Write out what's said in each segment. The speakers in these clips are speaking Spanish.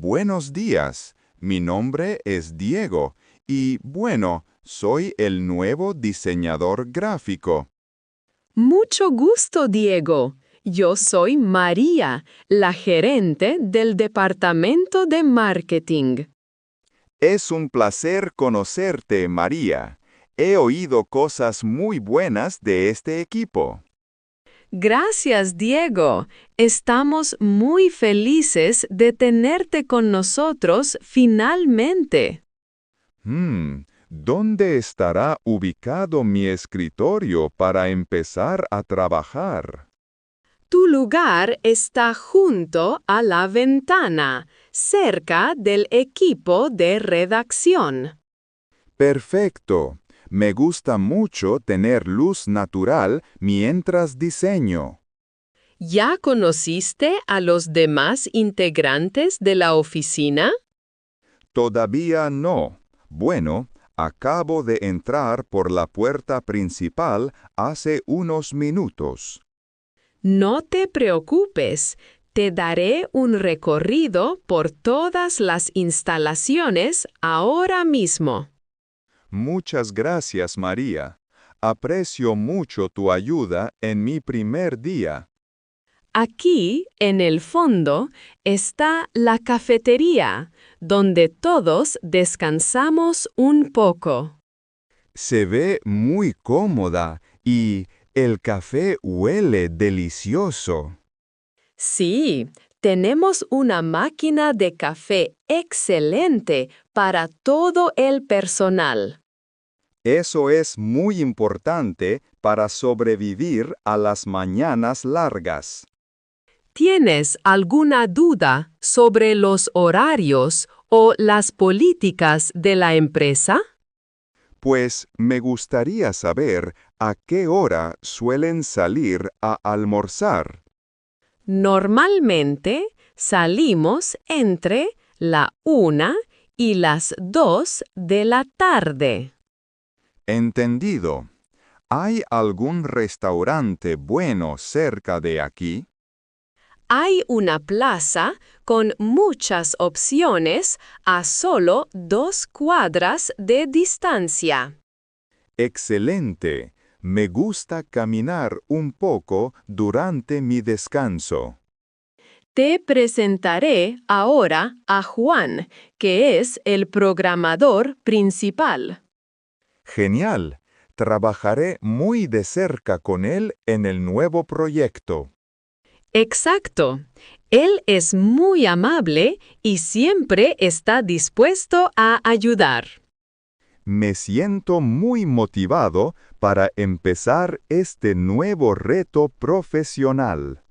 Buenos días, mi nombre es Diego y bueno, soy el nuevo diseñador gráfico. Mucho gusto, Diego. Yo soy María, la gerente del departamento de marketing. Es un placer conocerte, María. He oído cosas muy buenas de este equipo. Gracias, Diego. Estamos muy felices de tenerte con nosotros finalmente. ¿Dónde estará ubicado mi escritorio para empezar a trabajar? Tu lugar está junto a la ventana, cerca del equipo de redacción. Perfecto. Me gusta mucho tener luz natural mientras diseño. ¿Ya conociste a los demás integrantes de la oficina? Todavía no. Bueno, acabo de entrar por la puerta principal hace unos minutos. No te preocupes, te daré un recorrido por todas las instalaciones ahora mismo. Muchas gracias, María. Aprecio mucho tu ayuda en mi primer día. Aquí, en el fondo, está la cafetería, donde todos descansamos un poco. Se ve muy cómoda y el café huele delicioso. Sí, tenemos una máquina de café excelente para todo el personal. Eso es muy importante para sobrevivir a las mañanas largas. ¿Tienes alguna duda sobre los horarios o las políticas de la empresa? Pues me gustaría saber a qué hora suelen salir a almorzar. Normalmente salimos entre la 1 y las 2 de la tarde. Entendido. ¿Hay algún restaurante bueno cerca de aquí? Hay una plaza con muchas opciones a solo 2 cuadras de distancia. Excelente. Me gusta caminar un poco durante mi descanso. Te presentaré ahora a Juan, que es el programador principal. Genial. Trabajaré muy de cerca con él en el nuevo proyecto. Exacto. Él es muy amable y siempre está dispuesto a ayudar. Me siento muy motivado para empezar este nuevo reto profesional.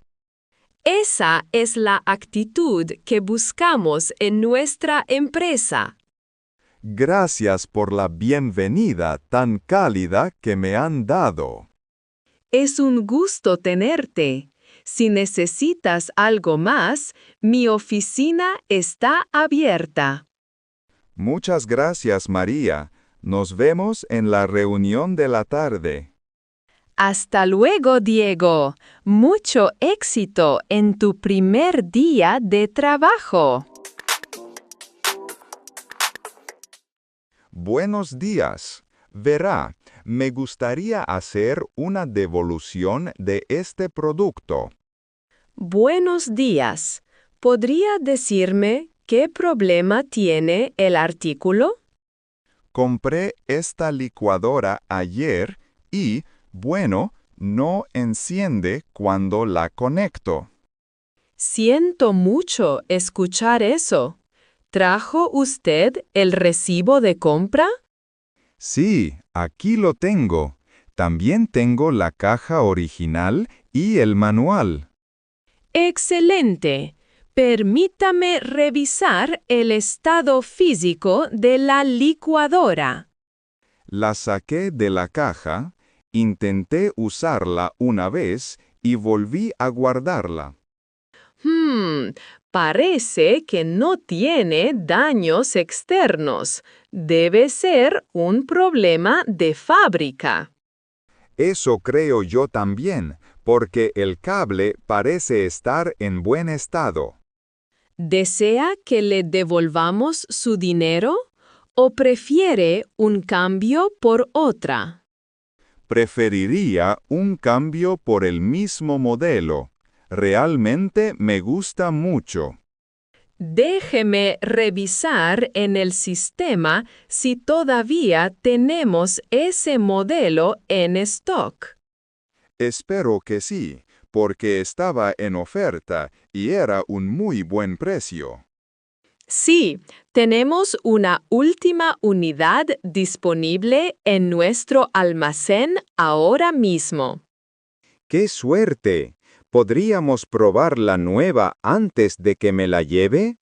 Esa es la actitud que buscamos en nuestra empresa. Gracias por la bienvenida tan cálida que me han dado. Es un gusto tenerte. Si necesitas algo más, mi oficina está abierta. Muchas gracias, María. Nos vemos en la reunión de la tarde. Hasta luego, Diego. Mucho éxito en tu primer día de trabajo. Buenos días. Verá, me gustaría hacer una devolución de este producto. Buenos días. ¿Podría decirme qué problema tiene el artículo? Compré esta licuadora ayer y, bueno, no enciende cuando la conecto. Siento mucho escuchar eso. ¿Trajo usted el recibo de compra? Sí, aquí lo tengo. También tengo la caja original y el manual. Excelente. Permítame revisar el estado físico de la licuadora. La saqué de la caja, intenté usarla una vez y volví a guardarla. Hmm, parece que no tiene daños externos. Debe ser un problema de fábrica. Eso creo yo también, porque el cable parece estar en buen estado. ¿Desea que le devolvamos su dinero o prefiere un cambio por otra? Preferiría un cambio por el mismo modelo. Realmente me gusta mucho. Déjeme revisar en el sistema si todavía tenemos ese modelo en stock. Espero que sí, porque estaba en oferta y era un muy buen precio. Sí, tenemos una última unidad disponible en nuestro almacén ahora mismo. ¡Qué suerte! ¿Podríamos probar la nueva antes de que me la lleve?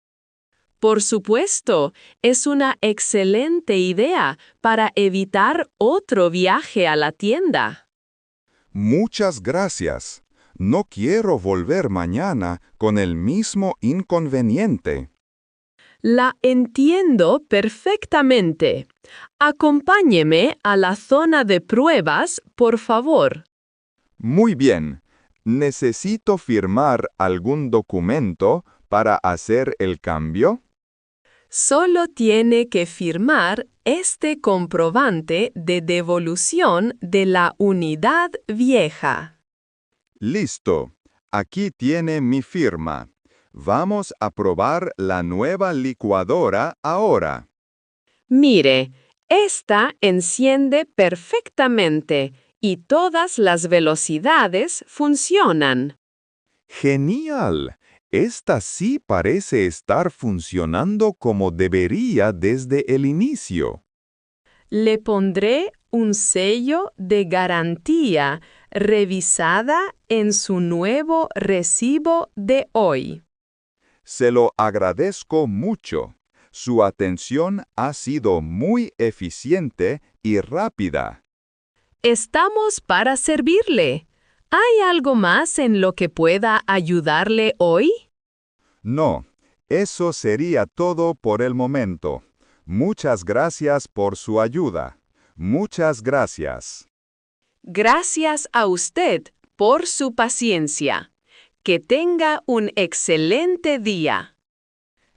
Por supuesto, es una excelente idea para evitar otro viaje a la tienda. Muchas gracias. No quiero volver mañana con el mismo inconveniente. La entiendo perfectamente. Acompáñeme a la zona de pruebas, por favor. Muy bien. ¿Necesito firmar algún documento para hacer el cambio? Solo tiene que firmar este comprobante de devolución de la unidad vieja. Listo. Aquí tiene mi firma. Vamos a probar la nueva licuadora ahora. Mire, esta enciende perfectamente y todas las velocidades funcionan. ¡Genial! Esta sí parece estar funcionando como debería desde el inicio. Le pondré un sello de garantía revisada en su nuevo recibo de hoy. Se lo agradezco mucho. Su atención ha sido muy eficiente y rápida. Estamos para servirle. ¿Hay algo más en lo que pueda ayudarle hoy? No, eso sería todo por el momento. Muchas gracias por su ayuda. Muchas gracias. Gracias a usted por su paciencia. Que tenga un excelente día.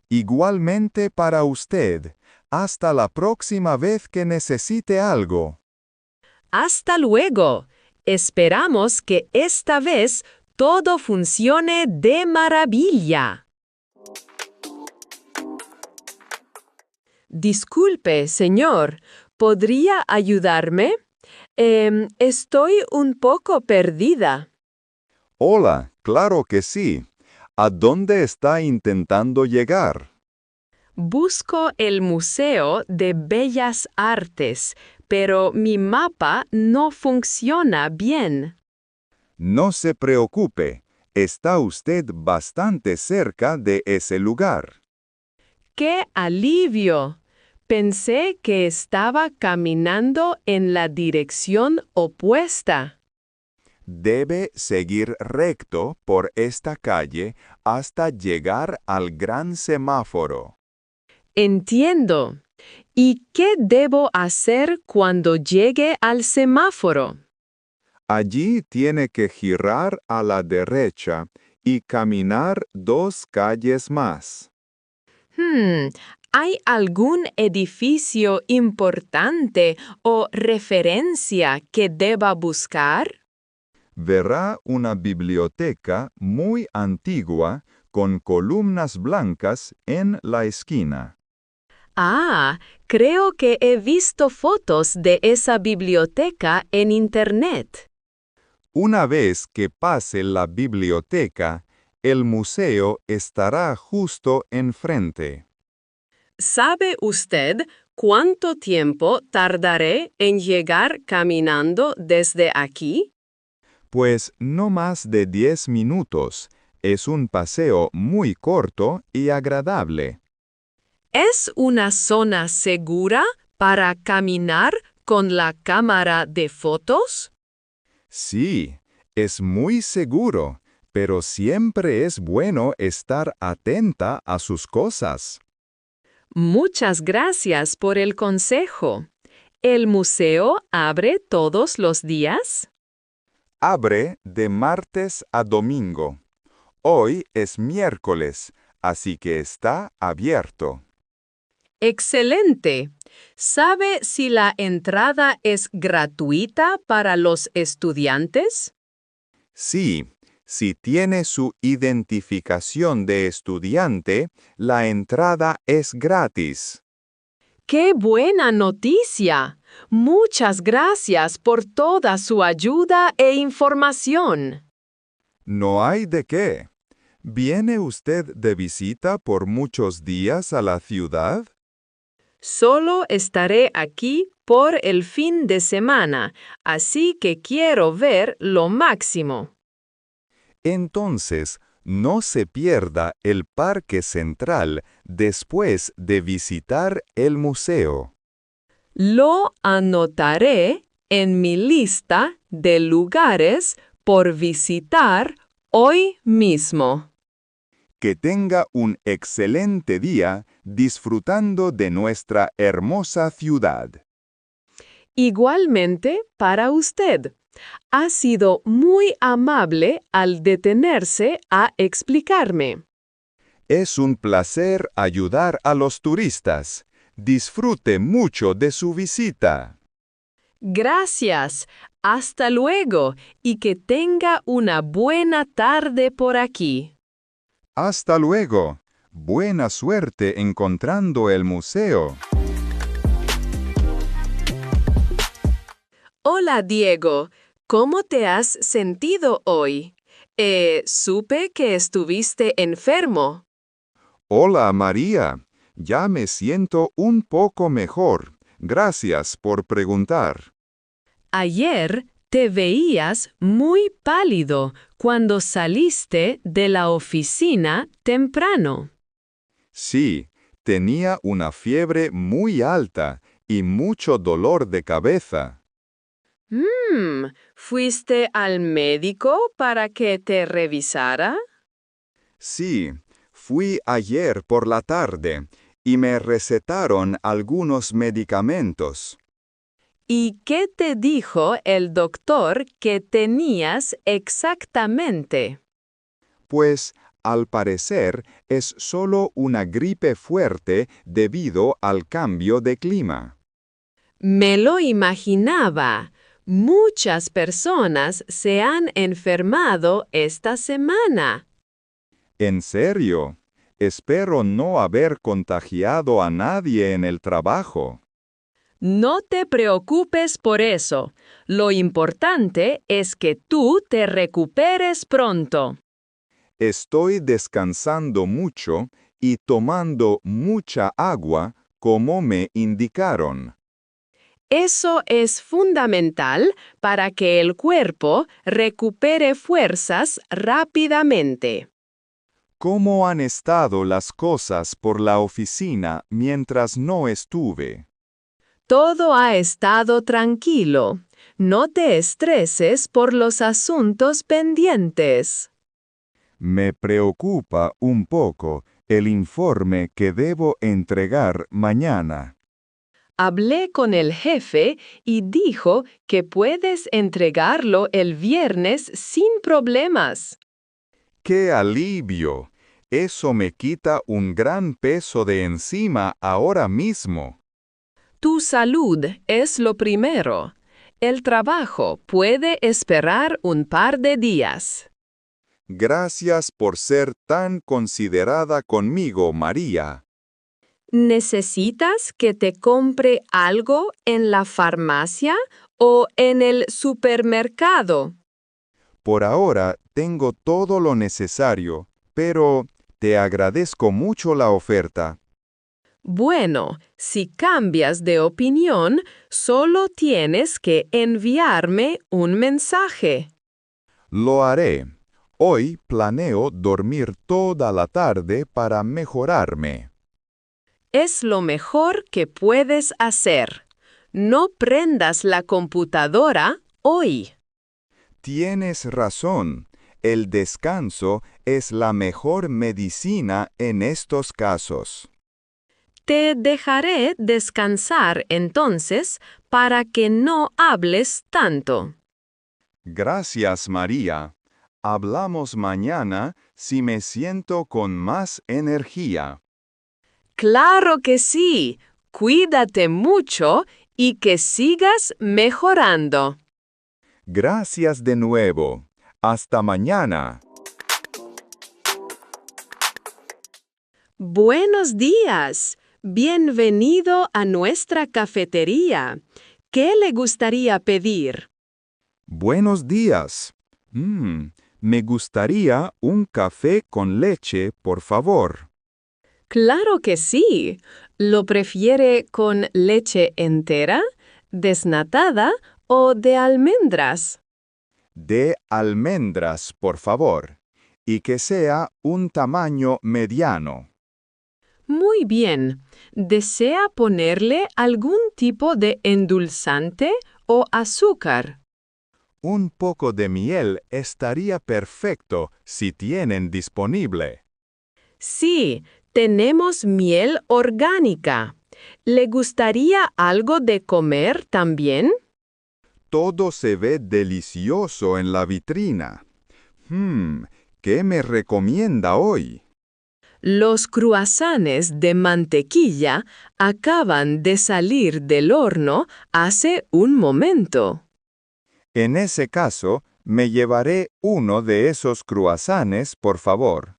Igualmente para usted. Hasta la próxima vez que necesite algo. Hasta luego. Esperamos que esta vez todo funcione de maravilla. Disculpe, señor, ¿podría ayudarme? Estoy un poco perdida. Hola, claro que sí. ¿A dónde está intentando llegar? Busco el Museo de Bellas Artes, pero mi mapa no funciona bien. No se preocupe, está usted bastante cerca de ese lugar. ¡Qué alivio! Pensé que estaba caminando en la dirección opuesta. Debe seguir recto por esta calle hasta llegar al gran semáforo. Entiendo. ¿Y qué debo hacer cuando llegue al semáforo? Allí tiene que girar a la derecha y caminar 2 calles más. ¿Hay algún edificio importante o referencia que deba buscar? Verá una biblioteca muy antigua con columnas blancas en la esquina. Ah, creo que he visto fotos de esa biblioteca en Internet. Una vez que pase la biblioteca, el museo estará justo enfrente. ¿Sabe usted cuánto tiempo tardaré en llegar caminando desde aquí? Pues no más de 10 minutos. Es un paseo muy corto y agradable. ¿Es una zona segura para caminar con la cámara de fotos? Sí, es muy seguro, pero siempre es bueno estar atenta a sus cosas. Muchas gracias por el consejo. ¿El museo abre todos los días? Abre de martes a domingo. Hoy es miércoles, así que está abierto. Excelente. ¿Sabe si la entrada es gratuita para los estudiantes? Sí, si tiene su identificación de estudiante, la entrada es gratis. ¡Qué buena noticia! Muchas gracias por toda su ayuda e información. No hay de qué. ¿Viene usted de visita por muchos días a la ciudad? Solo estaré aquí por el fin de semana, así que quiero ver lo máximo. Entonces, no se pierda el Parque Central después de visitar el museo. Lo anotaré en mi lista de lugares por visitar hoy mismo. Que tenga un excelente día disfrutando de nuestra hermosa ciudad. Igualmente para usted. Ha sido muy amable al detenerse a explicarme. Es un placer ayudar a los turistas. Disfrute mucho de su visita. Gracias. Hasta luego y que tenga una buena tarde por aquí. Hasta luego. Buena suerte encontrando el museo. Hola, Diego. ¿Cómo te has sentido hoy? Supe que estuviste enfermo. Hola María. Ya me siento un poco mejor. Gracias por preguntar. Ayer te veías muy pálido cuando saliste de la oficina temprano. Sí, tenía una fiebre muy alta y mucho dolor de cabeza. ¿Fuiste al médico para que te revisara? Sí, fui ayer por la tarde y me recetaron algunos medicamentos. ¿Y qué te dijo el doctor que tenías exactamente? Pues, al parecer, es solo una gripe fuerte debido al cambio de clima. Me lo imaginaba. Muchas personas se han enfermado esta semana. ¿En serio? Espero no haber contagiado a nadie en el trabajo. No te preocupes por eso. Lo importante es que tú te recuperes pronto. Estoy descansando mucho y tomando mucha agua como me indicaron. Eso es fundamental para que el cuerpo recupere fuerzas rápidamente. ¿Cómo han estado las cosas por la oficina mientras no estuve? Todo ha estado tranquilo. No te estreses por los asuntos pendientes. Me preocupa un poco el informe que debo entregar mañana. Hablé con el jefe y dijo que puedes entregarlo el viernes sin problemas. ¡Qué alivio! Eso me quita un gran peso de encima ahora mismo. Tu salud es lo primero. El trabajo puede esperar un par de días. Gracias por ser tan considerada conmigo, María. ¿Necesitas que te compre algo en la farmacia o en el supermercado? Por ahora tengo todo lo necesario, pero te agradezco mucho la oferta. Bueno, si cambias de opinión, solo tienes que enviarme un mensaje. Lo haré. Hoy planeo dormir toda la tarde para mejorarme. Es lo mejor que puedes hacer. No prendas la computadora hoy. Tienes razón. El descanso es la mejor medicina en estos casos. Te dejaré descansar entonces para que no hables tanto. Gracias, María. Hablamos mañana si me siento con más energía. Claro que sí. Cuídate mucho y que sigas mejorando. Gracias de nuevo. Hasta mañana. Buenos días. Bienvenido a nuestra cafetería. ¿Qué le gustaría pedir? Buenos días. Me gustaría un café con leche, por favor. Claro que sí. ¿Lo prefiere con leche entera, desnatada o de almendras? De almendras, por favor. Y que sea un tamaño mediano. Muy bien. ¿Desea ponerle algún tipo de endulzante o azúcar? Un poco de miel estaría perfecto si tienen disponible. Sí, tenemos miel orgánica. ¿Le gustaría algo de comer también? Todo se ve delicioso en la vitrina. ¿Qué me recomienda hoy? Los cruasanes de mantequilla acaban de salir del horno hace un momento. En ese caso, me llevaré uno de esos cruasanes, por favor.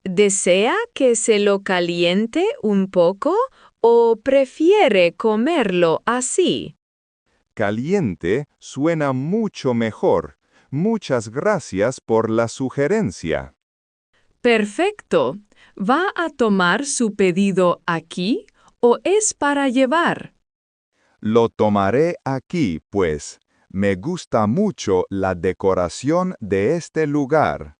¿Desea que se lo caliente un poco o prefiere comerlo así? Caliente suena mucho mejor. Muchas gracias por la sugerencia. Perfecto. ¿Va a tomar su pedido aquí o es para llevar? Lo tomaré aquí, pues. Me gusta mucho la decoración de este lugar.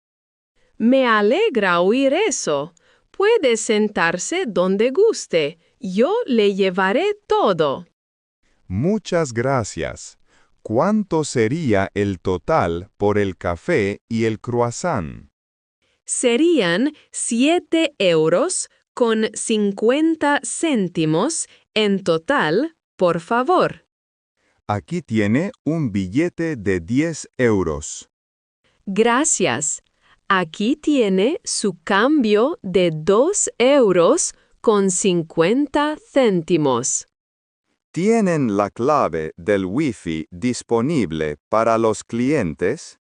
Me alegra oír eso. Puede sentarse donde guste. Yo le llevaré todo. Muchas gracias. ¿Cuánto sería el total por el café y el croissant? Serían 7 euros con 50 céntimos en total, por favor. Aquí tiene un billete de 10 euros. Gracias. Aquí tiene su cambio de 2 euros con 50 céntimos. ¿Tienen la clave del Wi-Fi disponible para los clientes?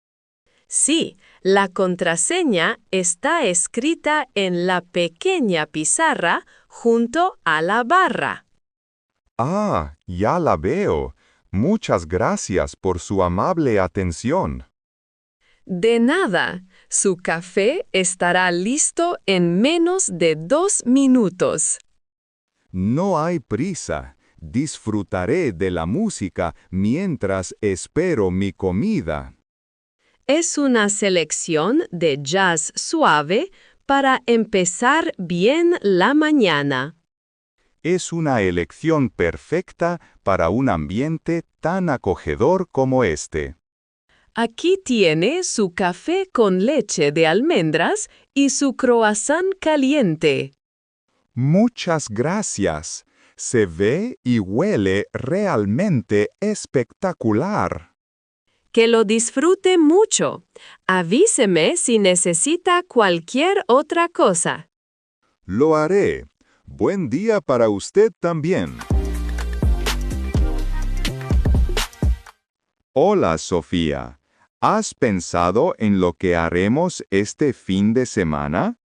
Sí, la contraseña está escrita en la pequeña pizarra junto a la barra. Ah, ya la veo. Muchas gracias por su amable atención. De nada, su café estará listo en menos de 2 minutos. No hay prisa. Disfrutaré de la música mientras espero mi comida. Es una selección de jazz suave para empezar bien la mañana. Es una elección perfecta para un ambiente tan acogedor como este. Aquí tiene su café con leche de almendras y su croissant caliente. Muchas gracias. Se ve y huele realmente espectacular. Que lo disfrute mucho. Avíseme si necesita cualquier otra cosa. Lo haré. Buen día para usted también. Hola, Sofía. ¿Has pensado en lo que haremos este fin de semana?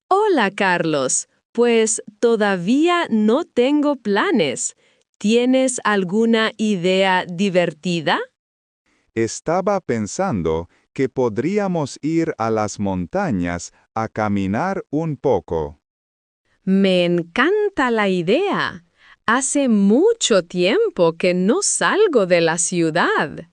Hola, Carlos. Pues todavía no tengo planes. ¿Tienes alguna idea divertida? Estaba pensando que podríamos ir a las montañas a caminar un poco. Me encanta la idea. Hace mucho tiempo que no salgo de la ciudad.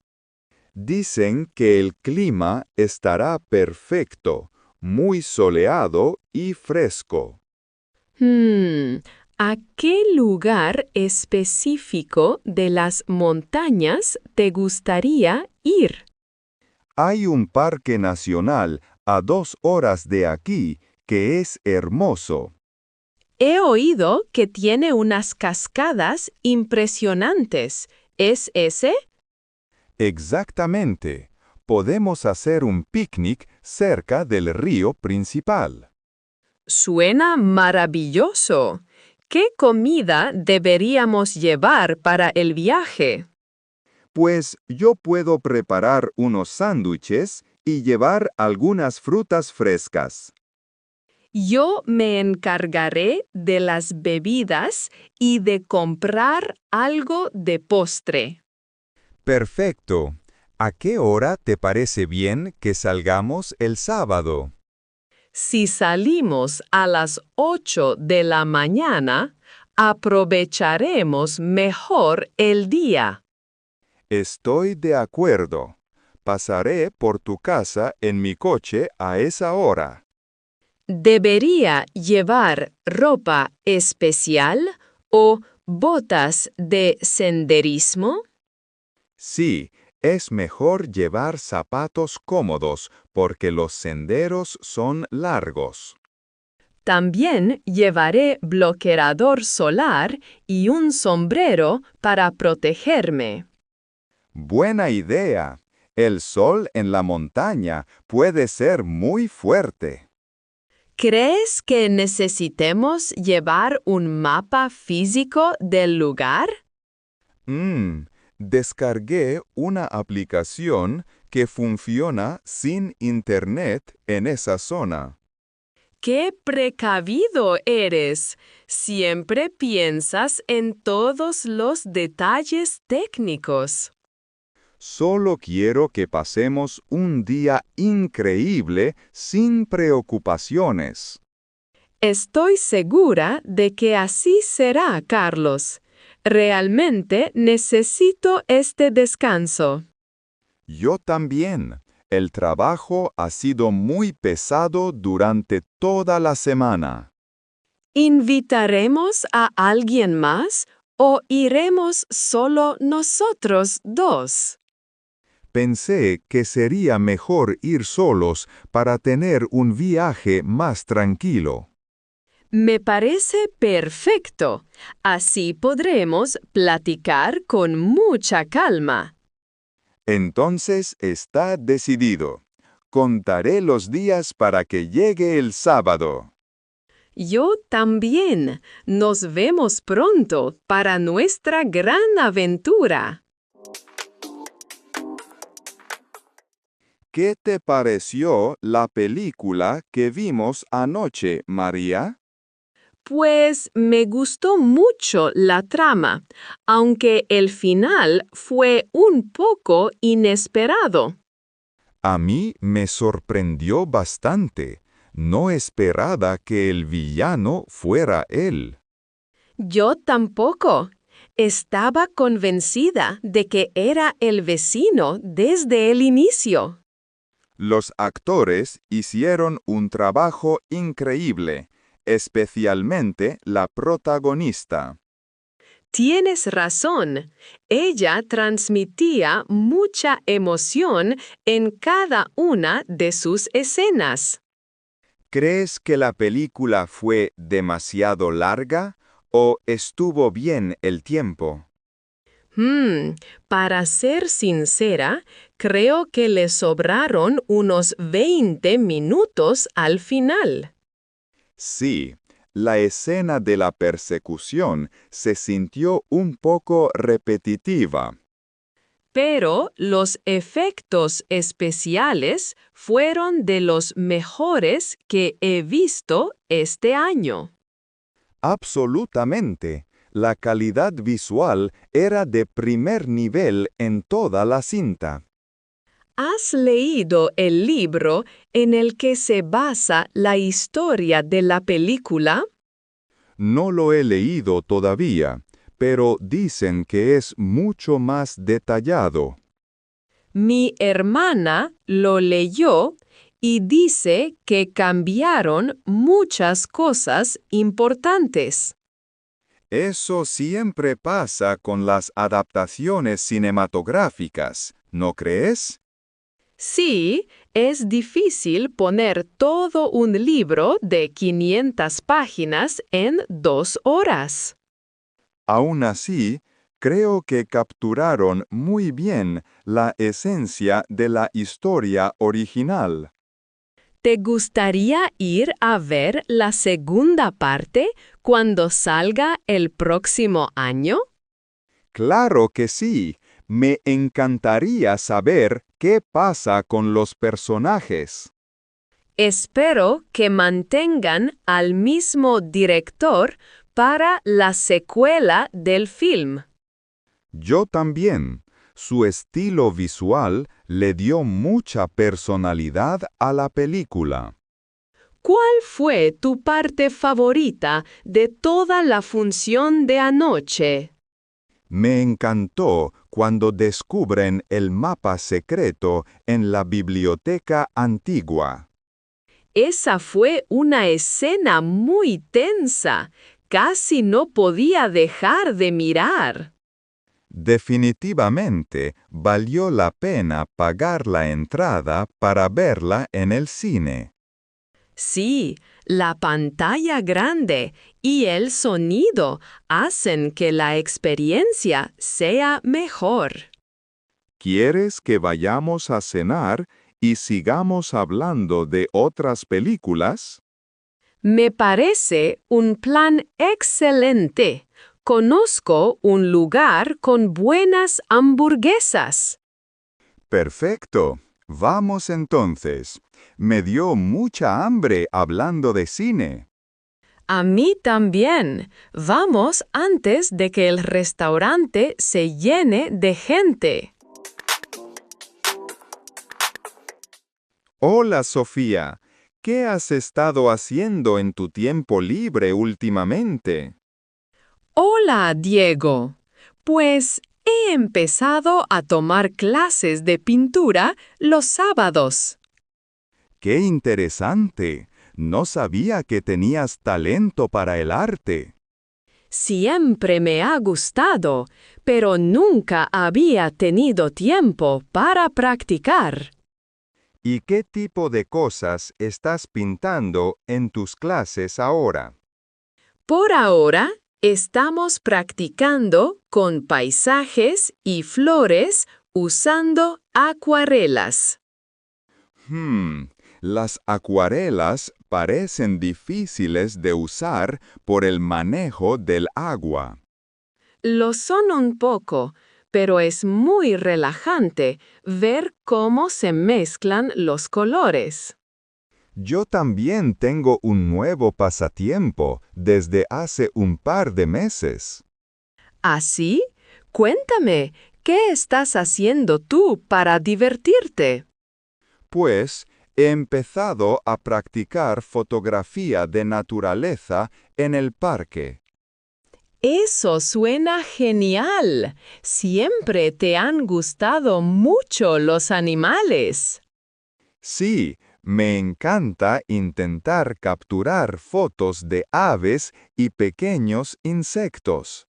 Dicen que el clima estará perfecto, muy soleado y fresco. ¿A qué lugar específico de las montañas te gustaría ir? Hay un parque nacional a 2 horas de aquí que es hermoso. He oído que tiene unas cascadas impresionantes. ¿Es ese? Exactamente. Podemos hacer un picnic cerca del río principal. Suena maravilloso. ¿Qué comida deberíamos llevar para el viaje? Pues yo puedo preparar unos sándwiches y llevar algunas frutas frescas. Yo me encargaré de las bebidas y de comprar algo de postre. Perfecto. ¿A qué hora te parece bien que salgamos el sábado? Si salimos a las 8 de la mañana, aprovecharemos mejor el día. Estoy de acuerdo. Pasaré por tu casa en mi coche a esa hora. ¿Debería llevar ropa especial o botas de senderismo? Sí, es mejor llevar zapatos cómodos porque los senderos son largos. También llevaré bloqueador solar y un sombrero para protegerme. Buena idea. El sol en la montaña puede ser muy fuerte. ¿Crees que necesitemos llevar un mapa físico del lugar? Descargué una aplicación que funciona sin internet en esa zona. ¡Qué precavido eres! Siempre piensas en todos los detalles técnicos. Solo quiero que pasemos un día increíble sin preocupaciones. Estoy segura de que así será, Carlos. Realmente necesito este descanso. Yo también. El trabajo ha sido muy pesado durante toda la semana. ¿Invitaremos a alguien más o iremos solo nosotros dos? Pensé que sería mejor ir solos para tener un viaje más tranquilo. Me parece perfecto. Así podremos platicar con mucha calma. Entonces está decidido. Contaré los días para que llegue el sábado. Yo también. Nos vemos pronto para nuestra gran aventura. ¿Qué te pareció la película que vimos anoche, María? Pues me gustó mucho la trama, aunque el final fue un poco inesperado. A mí me sorprendió bastante. No esperaba que el villano fuera él. Yo tampoco. Estaba convencida de que era el vecino desde el inicio. Los actores hicieron un trabajo increíble, especialmente la protagonista. Tienes razón. Ella transmitía mucha emoción en cada una de sus escenas. ¿Crees que la película fue demasiado larga o estuvo bien el tiempo? Para ser sincera, creo que le sobraron unos 20 minutos al final. Sí, la escena de la persecución se sintió un poco repetitiva. Pero los efectos especiales fueron de los mejores que he visto este año. Absolutamente. La calidad visual era de primer nivel en toda la cinta. ¿Has leído el libro en el que se basa la historia de la película? No lo he leído todavía, pero dicen que es mucho más detallado. Mi hermana lo leyó y dice que cambiaron muchas cosas importantes. Eso siempre pasa con las adaptaciones cinematográficas, ¿no crees? Sí, es difícil poner todo un libro de 500 páginas en 2 horas. Aún así, Creo que capturaron muy bien la esencia de la historia original. ¿Te gustaría ir a ver la segunda parte cuando salga el próximo año? Claro que sí. Me encantaría saber qué pasa con los personajes. Espero que mantengan al mismo director para la secuela del film. Yo también. Su estilo visual le dio mucha personalidad a la película. ¿Cuál fue tu parte favorita de toda la función de anoche? Me encantó cuando descubren el mapa secreto en la biblioteca antigua. Esa fue una escena muy tensa. Casi no podía dejar de mirar. Definitivamente valió la pena pagar la entrada para verla en el cine. Sí, la pantalla grande y el sonido hacen que la experiencia sea mejor. ¿Quieres que vayamos a cenar y sigamos hablando de otras películas? Me parece un plan excelente. Conozco un lugar con buenas hamburguesas. Perfecto. Vamos entonces. Me dio mucha hambre hablando de cine. A mí también. Vamos antes de que el restaurante se llene de gente. Hola, Sofía. ¿Qué has estado haciendo en tu tiempo libre últimamente? Hola, Diego. Pues he empezado a tomar clases de pintura los sábados. ¡Qué interesante! No sabía que tenías talento para el arte. Siempre me ha gustado, pero nunca había tenido tiempo para practicar. ¿Y qué tipo de cosas estás pintando en tus clases ahora? Por ahora, estamos practicando con paisajes y flores usando acuarelas. Las acuarelas parecen difíciles de usar por el manejo del agua. Lo son un poco, pero es muy relajante ver cómo se mezclan los colores. Yo también tengo un nuevo pasatiempo desde hace un par de meses. ¿Así? Cuéntame, ¿qué estás haciendo tú para divertirte? Pues he empezado a practicar fotografía de naturaleza en el parque. Eso suena genial. Siempre te han gustado mucho los animales. Sí, me encanta intentar capturar fotos de aves y pequeños insectos.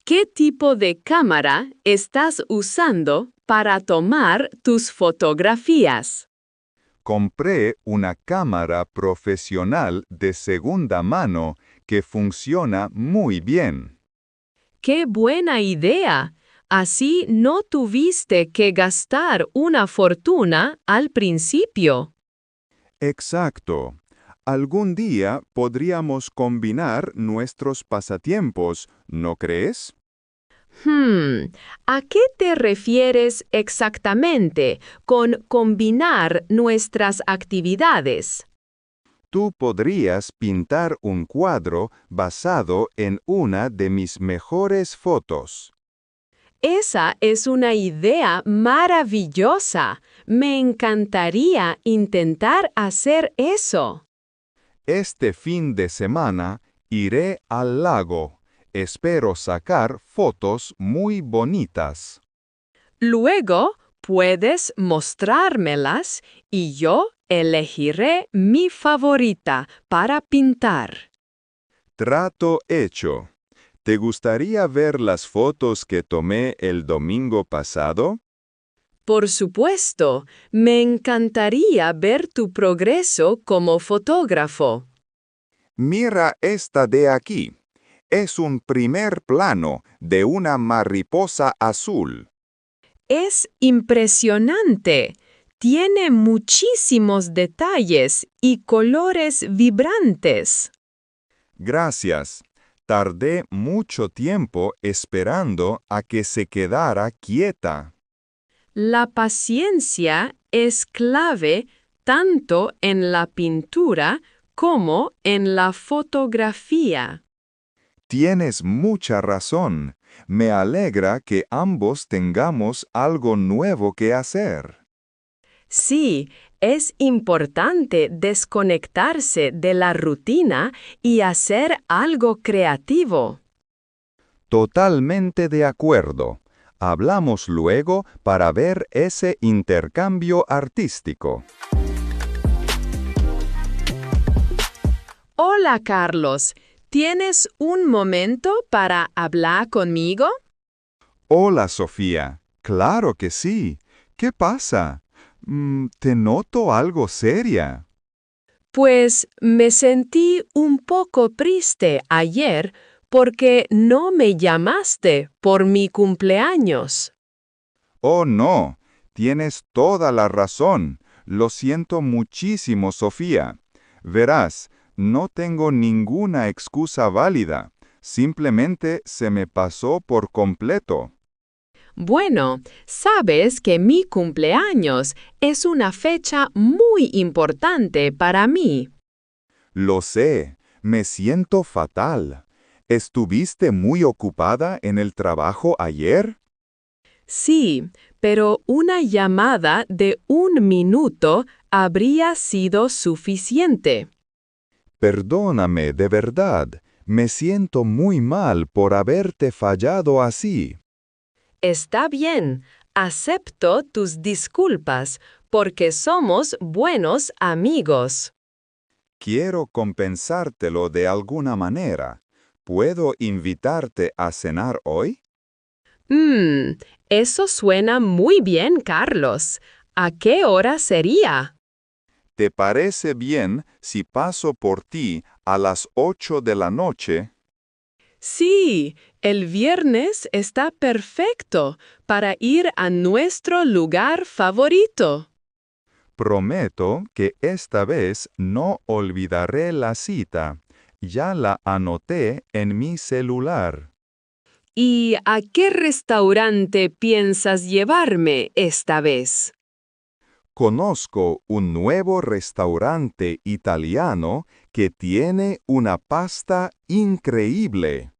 ¿Qué tipo de cámara estás usando para tomar tus fotografías? Compré una cámara profesional de segunda mano que funciona muy bien. ¡Qué buena idea! Así no tuviste que gastar una fortuna al principio. Exacto. Algún día podríamos combinar nuestros pasatiempos, ¿no crees? ¿A qué te refieres exactamente con combinar nuestras actividades? Tú podrías pintar un cuadro basado en una de mis mejores fotos. Esa es una idea maravillosa. Me encantaría intentar hacer eso. Este fin de semana iré al lago. Espero sacar fotos muy bonitas. Luego puedes mostrármelas y yo elegiré mi favorita para pintar. Trato hecho. ¿Te gustaría ver las fotos que tomé el domingo pasado? Por supuesto, me encantaría ver tu progreso como fotógrafo. Mira esta de aquí. Es un primer plano de una mariposa azul. Es impresionante. Tiene muchísimos detalles y colores vibrantes. Gracias. Tardé mucho tiempo esperando a que se quedara quieta. La paciencia es clave tanto en la pintura como en la fotografía. Tienes mucha razón. Me alegra que ambos tengamos algo nuevo que hacer. Sí, es importante desconectarse de la rutina y hacer algo creativo. Totalmente de acuerdo. Hablamos luego para ver ese intercambio artístico. Hola, Carlos. ¿Tienes un momento para hablar conmigo? Hola, Sofía. Claro que sí. ¿Qué pasa? Te noto algo seria. Pues me sentí un poco triste ayer porque no me llamaste por mi cumpleaños. Oh, no. Tienes toda la razón. Lo siento muchísimo, Sofía. Verás, no tengo ninguna excusa válida. Simplemente se me pasó por completo. Bueno, sabes que mi cumpleaños es una fecha muy importante para mí. Lo sé, me siento fatal. ¿Estuviste muy ocupada en el trabajo ayer? Sí, pero una llamada de 1 minuto habría sido suficiente. Perdóname, de verdad. Me siento muy mal por haberte fallado así. Está bien, acepto tus disculpas porque somos buenos amigos. Quiero compensártelo de alguna manera. ¿Puedo invitarte a cenar hoy? Eso suena muy bien, Carlos. ¿A qué hora sería? ¿Te parece bien si paso por ti a las 8 de la noche? Sí, el viernes está perfecto para ir a nuestro lugar favorito. Prometo que esta vez no olvidaré la cita. Ya la anoté en mi celular. ¿Y a qué restaurante piensas llevarme esta vez? Conozco un nuevo restaurante italiano que tiene una pasta increíble.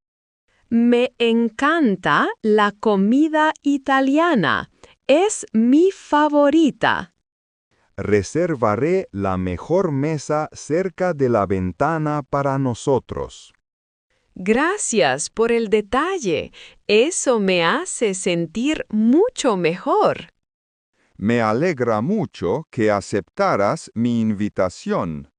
Me encanta la comida italiana. Es mi favorita. Reservaré la mejor mesa cerca de la ventana para nosotros. Gracias por el detalle. Eso me hace sentir mucho mejor. Me alegra mucho que aceptaras mi invitación.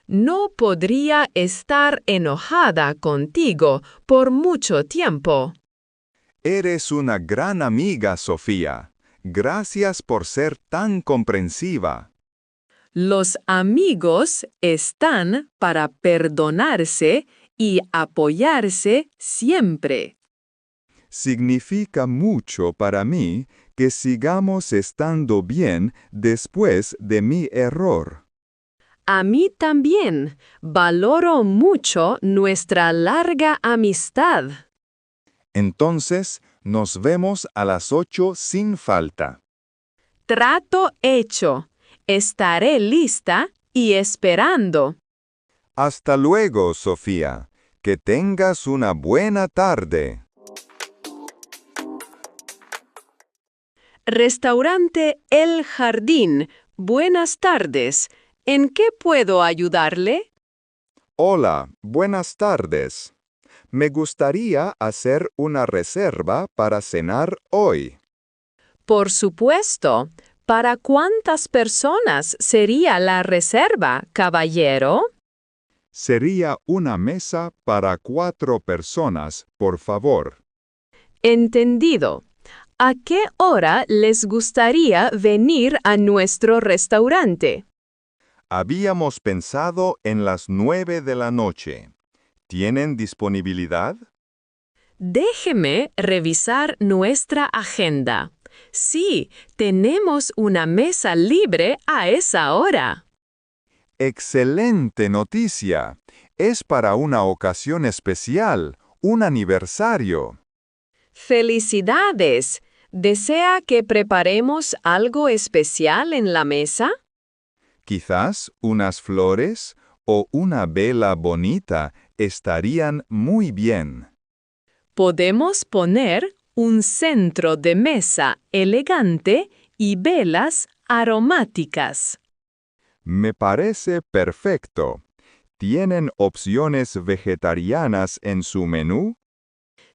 No podría estar enojada contigo por mucho tiempo. Eres una gran amiga, Sofía. Gracias por ser tan comprensiva. Los amigos están para perdonarse y apoyarse siempre. Significa mucho para mí que sigamos estando bien después de mi error. A mí también. Valoro mucho nuestra larga amistad. Entonces, nos vemos a las 8 sin falta. Trato hecho. Estaré lista y esperando. Hasta luego, Sofía. Que tengas una buena tarde. Restaurante El Jardín. Buenas tardes. ¿En qué puedo ayudarle? Hola, buenas tardes. Me gustaría hacer una reserva para cenar hoy. Por supuesto. ¿Para cuántas personas sería la reserva, caballero? Sería una mesa para 4 personas, por favor. Entendido. ¿A qué hora les gustaría venir a nuestro restaurante? Habíamos pensado en las 9 de la noche. ¿Tienen disponibilidad? Déjeme revisar nuestra agenda. Sí, tenemos una mesa libre a esa hora. ¡Excelente noticia! Es para una ocasión especial, un aniversario. ¡Felicidades! ¿Desea que preparemos algo especial en la mesa? Quizás unas flores o una vela bonita estarían muy bien. Podemos poner un centro de mesa elegante y velas aromáticas. Me parece perfecto. ¿Tienen opciones vegetarianas en su menú?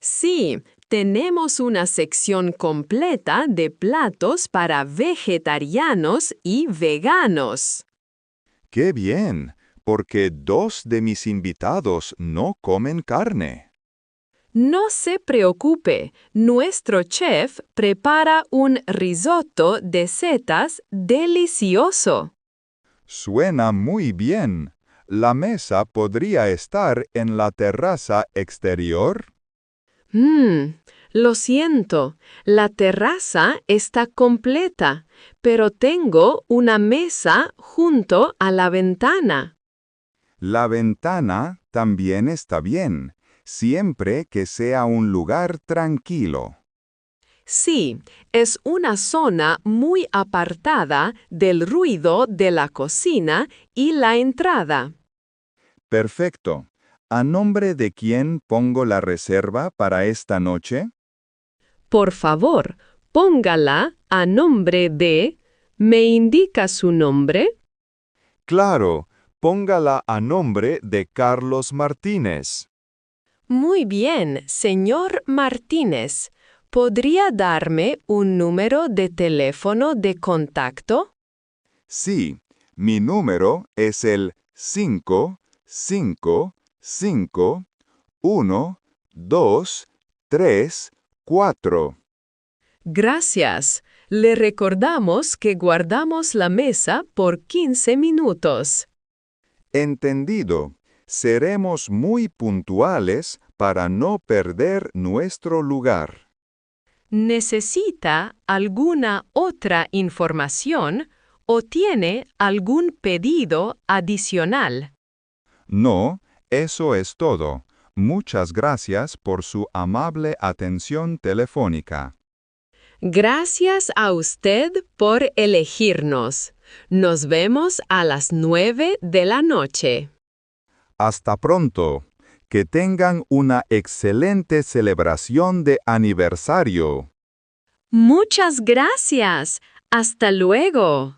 Sí, tenemos una sección completa de platos para vegetarianos y veganos. ¡Qué bien! Porque 2 de mis invitados no comen carne. No se preocupe, nuestro chef prepara un risotto de setas delicioso. Suena muy bien. ¿La mesa podría estar en la terraza exterior? Lo siento, la terraza está completa, pero tengo una mesa junto a la ventana. La ventana también está bien, siempre que sea un lugar tranquilo. Sí, es una zona muy apartada del ruido de la cocina y la entrada. Perfecto. ¿A nombre de quién pongo la reserva para esta noche? Por favor, póngala a nombre de... ¿Me indica su nombre? Claro, póngala a nombre de Carlos Martínez. Muy bien, señor Martínez. ¿Podría darme un número de teléfono de contacto? Sí, mi número es el 555-1-2-3-4. Gracias. Le recordamos que guardamos la mesa por 15 minutos. Entendido. Seremos muy puntuales para no perder nuestro lugar. ¿Necesita alguna otra información o tiene algún pedido adicional? No, eso es todo. Muchas gracias por su amable atención telefónica. Gracias a usted por elegirnos. Nos vemos a las 9 de la noche. Hasta pronto. Que tengan una excelente celebración de aniversario. Muchas gracias. Hasta luego.